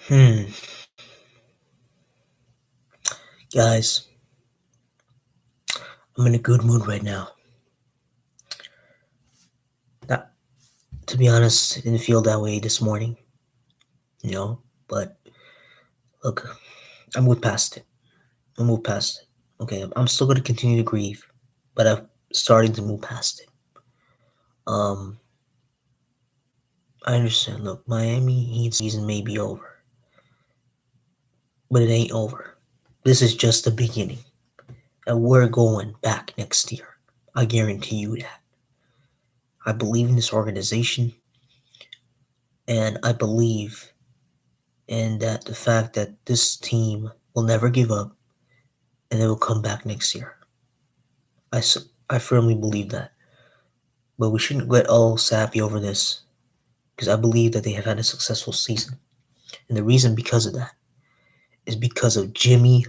Hmm. Guys, I'm in a good mood right now. Not, to be honest, I didn't feel that way this morning, but look, I moved past it. I moved past it. Okay, I'm still going to continue to grieve, but I'm starting to move past it. Um, I understand. Look, Miami Heat season may be over, but it ain't over. This is just the beginning, and we're going back next year. I guarantee you that. I believe in this organization, and I believe in that the fact that this team will never give up and they will come back next year. I firmly believe that. But we shouldn't get all sappy over this because I believe that they have had a successful season. And the reason because of that is because of Jimmy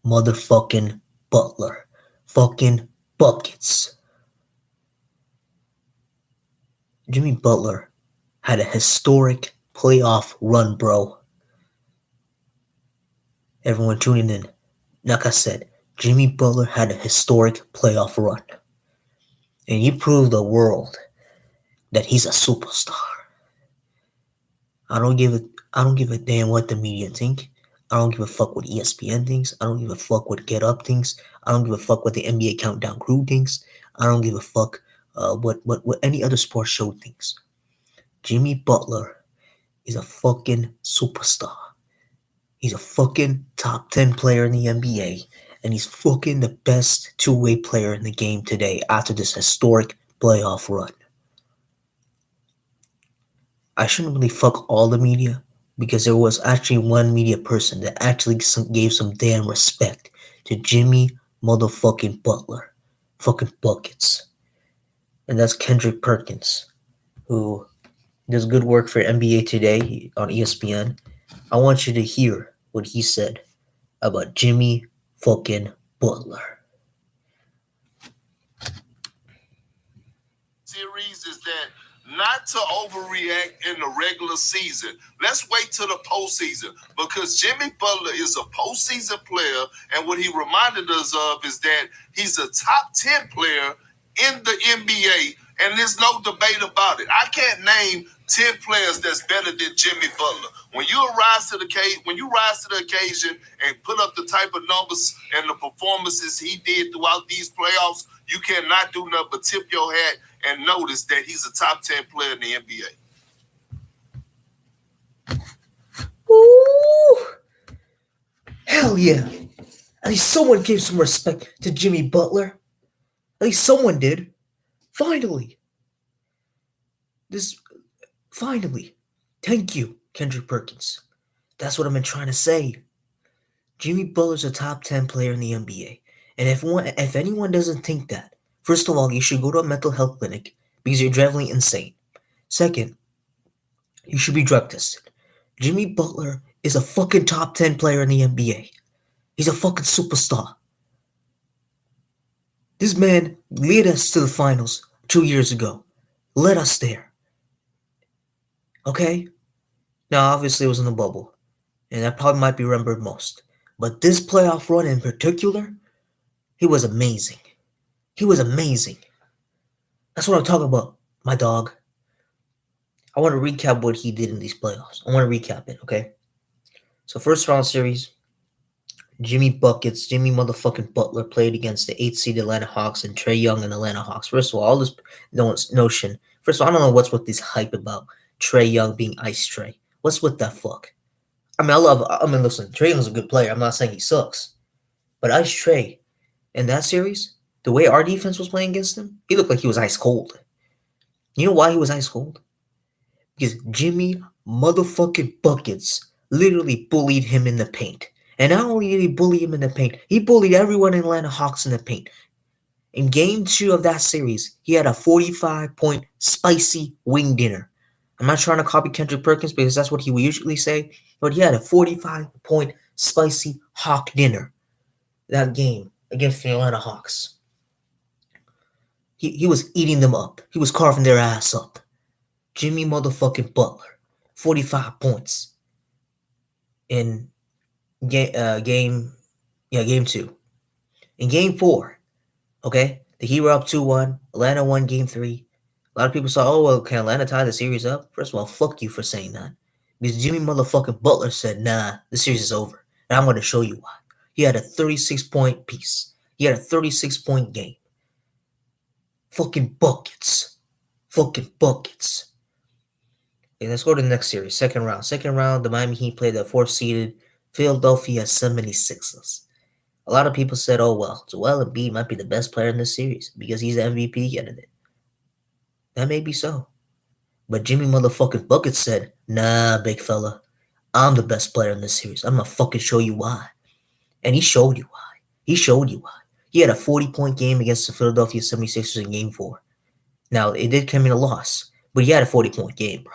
motherfucking Butler. Fucking buckets. Jimmy Butler had a historic playoff run, bro. Everyone tuning in. Like I said, Jimmy Butler had a historic playoff run. And he proved the world that he's a superstar. I don't give a damn what the media think. I don't give a fuck what ESPN thinks. I don't give a fuck what Get Up thinks. I don't give a fuck what the NBA Countdown crew thinks. I don't give a fuck what any other sports show thinks. Jimmy Butler is a fucking superstar. He's a fucking top 10 player in the NBA, and he's fucking the best two-way player in the game today after this historic playoff run. I shouldn't really fuck all the media because there was actually one media person that actually gave some damn respect to Jimmy motherfucking Butler. Fucking buckets. And that's Kendrick Perkins, who does good work for NBA Today on ESPN. I want you to hear what he said about Jimmy fucking Butler. Series is that not to overreact in the regular season. Let's wait till the postseason because Jimmy Butler is a postseason player, and what he reminded us of is that he's a top 10 player in the NBA, and there's no debate about it. I can't name 10 players that's better than Jimmy Butler. When you rise to the occasion and put up the type of numbers and the performances he did throughout these playoffs, you cannot do nothing but tip your hat and notice that he's a top 10 player in the NBA. Ooh! Hell yeah! At least someone gave some respect to Jimmy Butler. At least someone did. Finally. Finally. Thank you, Kendrick Perkins. That's what I've been trying to say. Jimmy Butler's a top 10 player in the NBA. And if anyone doesn't think that, first of all, you should go to a mental health clinic because you're driveling insane. Second, you should be drug tested. Jimmy Butler is a fucking top 10 player in the NBA. He's a fucking superstar. This man led us to the finals 2 years ago. Led us there. Okay? Now, obviously, it was in the bubble. And that probably might be remembered most. But this playoff run in particular, he was amazing. He was amazing. That's what I'm talking about, my dog. I want to recap what he did in these playoffs. I want to recap it, okay? So first round series, Jimmy motherfucking Butler played against the 8th seed Atlanta Hawks and Trae Young and Atlanta Hawks. First of all this notion. First of all, I don't know what's with this hype about Trae Young being Ice Trae. What's with that fuck? Listen, Trae Young's a good player. I'm not saying he sucks. But Ice Trae, in that series, the way our defense was playing against him, he looked like he was ice cold. You know why he was ice cold? Because Jimmy motherfucking Buckets literally bullied him in the paint. And not only did he bully him in the paint, he bullied everyone in Atlanta Hawks in the paint. In game 2 of that series, he had a 45-point spicy wing dinner. I'm not trying to copy Kendrick Perkins because that's what he would usually say, but he had a 45-point spicy Hawk dinner that game against the Atlanta Hawks. He was eating them up. He was carving their ass up. Jimmy motherfucking Butler. 45 points in game 2. In game 4, okay, the Heat were up 2-1. Atlanta won game 3. A lot of people saw, oh, well, can Atlanta tie the series up? First of all, fuck you for saying that. Because Jimmy motherfucking Butler said, nah, the series is over. And I'm going to show you why. He had a 36-point piece. He had a 36-point game. Fucking buckets. Fucking buckets. Okay, let's go to the next series. Second round. Second round, the Miami Heat played the 4th-seeded Philadelphia 76ers. A lot of people said, oh, well, Joel Embiid might be the best player in this series because he's the MVP candidate. That may be so. But Jimmy motherfucking Bucket said, nah, big fella, I'm the best player in this series. I'm gonna fucking show you why. And he showed you why. He showed you why. He had a 40-point game against the Philadelphia 76ers in game 4. Now, it did come in a loss, but he had a 40-point game, bro.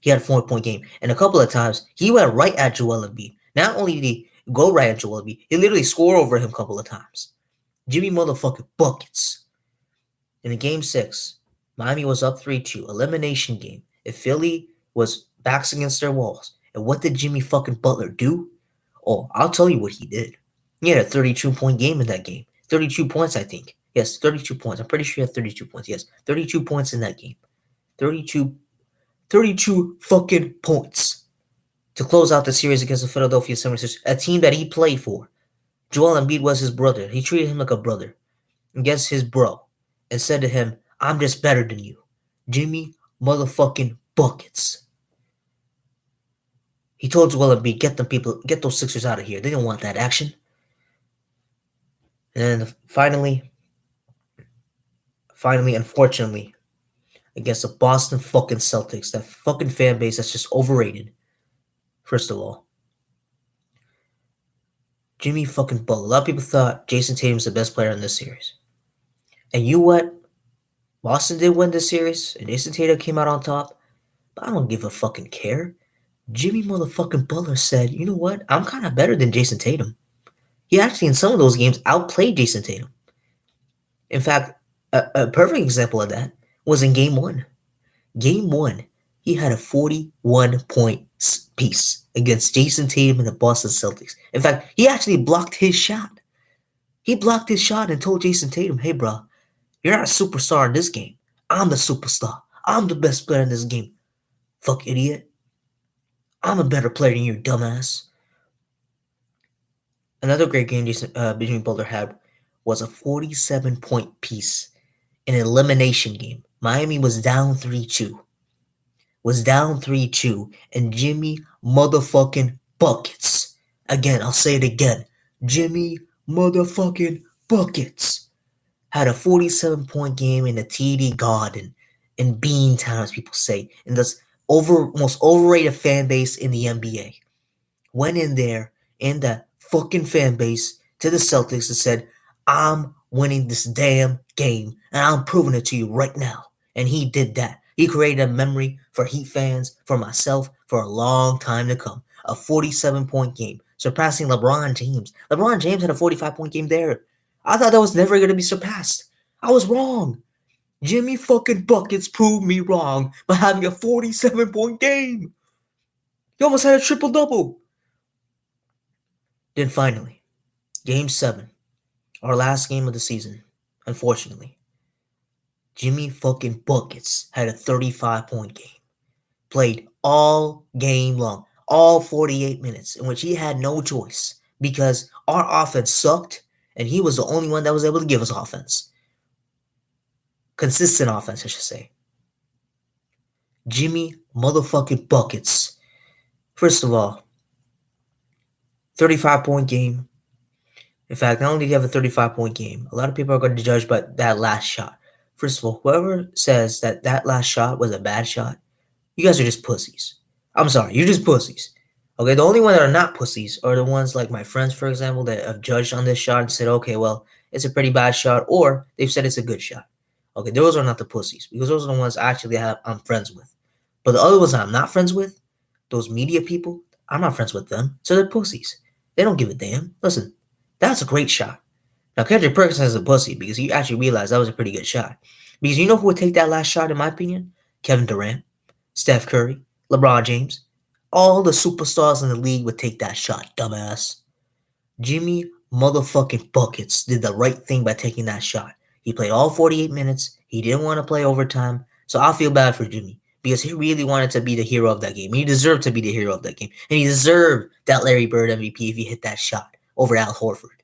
He had a 40-point game. And a couple of times, he went right at Joel Embiid. Not only did he go right at Joel Embiid, he literally scored over him a couple of times. Jimmy motherfucking Buckets. In the game 6, Miami was up 3-2, elimination game. If Philly was backs against their walls. And what did Jimmy fucking Butler do? Oh, I'll tell you what he did. He had a 32-point game in that game. 32 points, I think. Yes, 32 points. I'm pretty sure he had 32 points. Yes, 32 points in that game. 32 fucking points to close out the series against the Philadelphia 76ers, a team that he played for. Joel Embiid was his brother. He treated him like a brother against his bro and said to him, I'm just better than you. Jimmy motherfucking Buckets. He told Joel Embiid, get those Sixers out of here. They don't want that action. And then finally, unfortunately, against the Boston fucking Celtics, that fucking fan base that's just overrated. First of all, Jimmy fucking Butler. A lot of people thought Jason Tatum's the best player in this series. And you know what? Boston did win this series, and Jason Tatum came out on top. But I don't give a fucking care. Jimmy motherfucking Butler said, you know what? I'm kind of better than Jason Tatum. He actually, in some of those games, outplayed Jason Tatum. In fact, a perfect example of that was in Game 1. Game 1, he had a 41-point piece against Jason Tatum and the Boston Celtics. In fact, he actually blocked his shot. He blocked his shot and told Jason Tatum, hey, bro, you're not a superstar in this game. I'm the superstar. I'm the best player in this game. Fuck idiot. I'm a better player than you, dumbass. Another great game Jimmy Butler had was a 47-point piece in an elimination game. Miami was down 3-2. And Jimmy motherfucking Buckets. Again, I'll say it again. Jimmy motherfucking Buckets had a 47-point game in the TD Garden in Beantown, as people say, in this most overrated fan base in the NBA. Went in there in the fucking fan base to the Celtics and said, I'm winning this damn game and I'm proving it to you right now. And he did that. He created a memory for Heat fans, for myself, for a long time to come. A 47-point game, surpassing LeBron James. LeBron James had a 45-point game there. I thought that was never going to be surpassed. I was wrong. Jimmy fucking Buckets proved me wrong by having a 47-point game. He almost had a triple-double. Then finally, Game 7, our last game of the season, unfortunately. Jimmy fucking Buckets had a 35-point game. Played all game long, all 48 minutes, in which he had no choice because our offense sucked and he was the only one that was able to give us offense. Consistent offense, I should say. Jimmy motherfucking Buckets. First of all, 35-point game. In fact, not only do you have a 35-point game, a lot of people are going to judge by that last shot. First of all, whoever says that last shot was a bad shot, you guys are just pussies. I'm sorry, you're just pussies. Okay, the only ones that are not pussies are the ones like my friends, for example, that have judged on this shot and said, okay, well, it's a pretty bad shot, or they've said it's a good shot. Okay, those are not the pussies, because those are the ones actually I'm friends with. But the other ones I'm not friends with, those media people, I'm not friends with them, so they're pussies. They don't give a damn. Listen, that's a great shot. Now, Kendrick Perkins is a pussy because he actually realized that was a pretty good shot. Because you know who would take that last shot, in my opinion? Kevin Durant, Steph Curry, LeBron James. All the superstars in the league would take that shot, dumbass. Jimmy motherfucking Buckets did the right thing by taking that shot. He played all 48 minutes. He didn't want to play overtime. So I feel bad for Jimmy because he really wanted to be the hero of that game. He deserved to be the hero of that game. And he deserved that Larry Bird MVP if he hit that shot over Al Horford.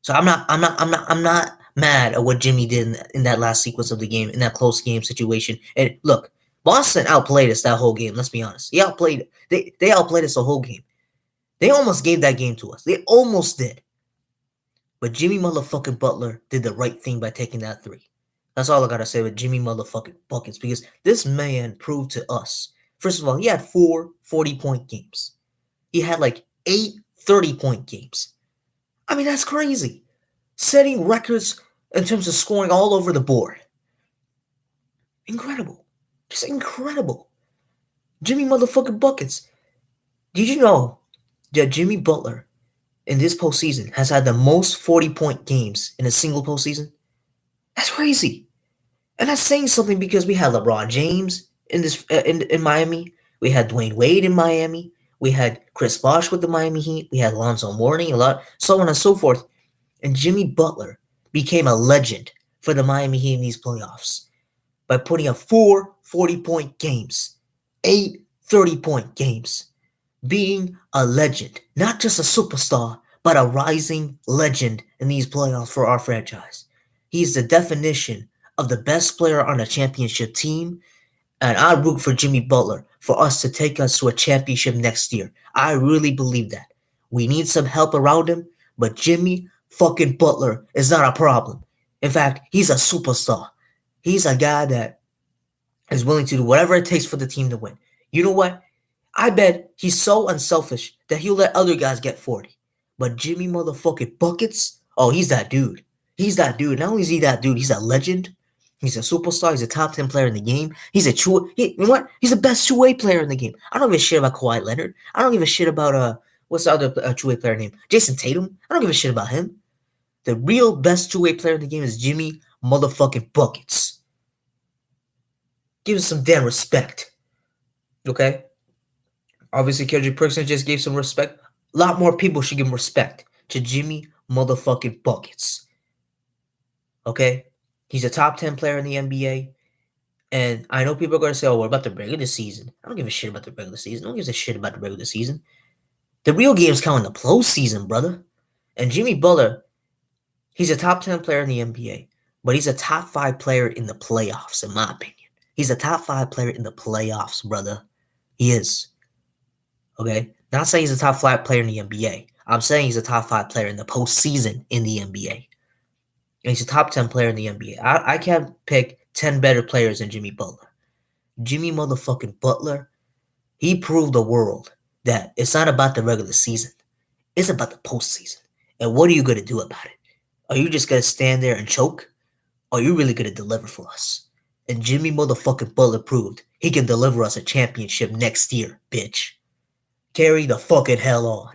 So I'm not mad at what Jimmy did in that last sequence of the game, in that close game situation. And look, Boston outplayed us that whole game. Let's be honest. They outplayed us the whole game. They almost gave that game to us. They almost did. But Jimmy motherfucking Butler did the right thing by taking that three. That's all I gotta say with Jimmy motherfucking Buckets because this man proved to us. First of all, he had 4 40-point games. He had like 8 30-point games. I mean, that's crazy. Setting records in terms of scoring all over the board. Incredible. Just incredible. Jimmy motherfucking Buckets. Did you know that Jimmy Butler in this postseason has had the most 40-point games in a single postseason? That's crazy. And that's saying something because we had LeBron James in Miami. We had Dwayne Wade in Miami. We had Chris Bosh with the Miami Heat. We had Alonzo Mourning, so on and so forth. And Jimmy Butler became a legend for the Miami Heat in these playoffs by putting up 4 40-point games, 8 30-point games, being a legend, not just a superstar, but a rising legend in these playoffs for our franchise. He's the definition of the best player on a championship team, and I root for Jimmy Butler for us to take us to a championship next year. I really believe that. We need some help around him, but Jimmy fucking Butler is not a problem. In fact, he's a superstar. He's a guy that is willing to do whatever it takes for the team to win. You know what? I bet he's so unselfish that he'll let other guys get 40. But Jimmy motherfucking Buckets, oh, he's that dude. He's that dude. Not only is he that dude, he's a legend. He's a superstar. He's a top 10 player in the game. He's a you know what? He's the best two-way player in the game. I don't give a shit about Kawhi Leonard. I don't give a shit about what's the other two-way player name? Jason Tatum. I don't give a shit about him. The real best two-way player in the game is Jimmy motherfucking Buckets. Give him some damn respect. Okay? Obviously, Kendrick Perkins just gave some respect. A lot more people should give respect to Jimmy motherfucking Buckets. Okay? He's a top 10 player in the NBA. And I know people are going to say, oh, what about the regular season? I don't give a shit about the regular season. I don't give a shit about the regular season. The real games count in the postseason, brother. And Jimmy Butler, he's a top 10 player in the NBA. But he's a top 5 player in the playoffs, in my opinion. He's a top 5 player in the playoffs, brother. He is. Okay? Not saying he's a top 5 player in the NBA. I'm saying he's a top 5 player in the postseason in the NBA. And he's a top 10 player in the NBA. I can't pick 10 better players than Jimmy Butler. Jimmy motherfucking Butler, he proved the world that it's not about the regular season. It's about the postseason. And what are you going to do about it? Are you just going to stand there and choke? Or are you really going to deliver for us? And Jimmy motherfucking Butler proved he can deliver us a championship next year, bitch. Carry the fucking hell on.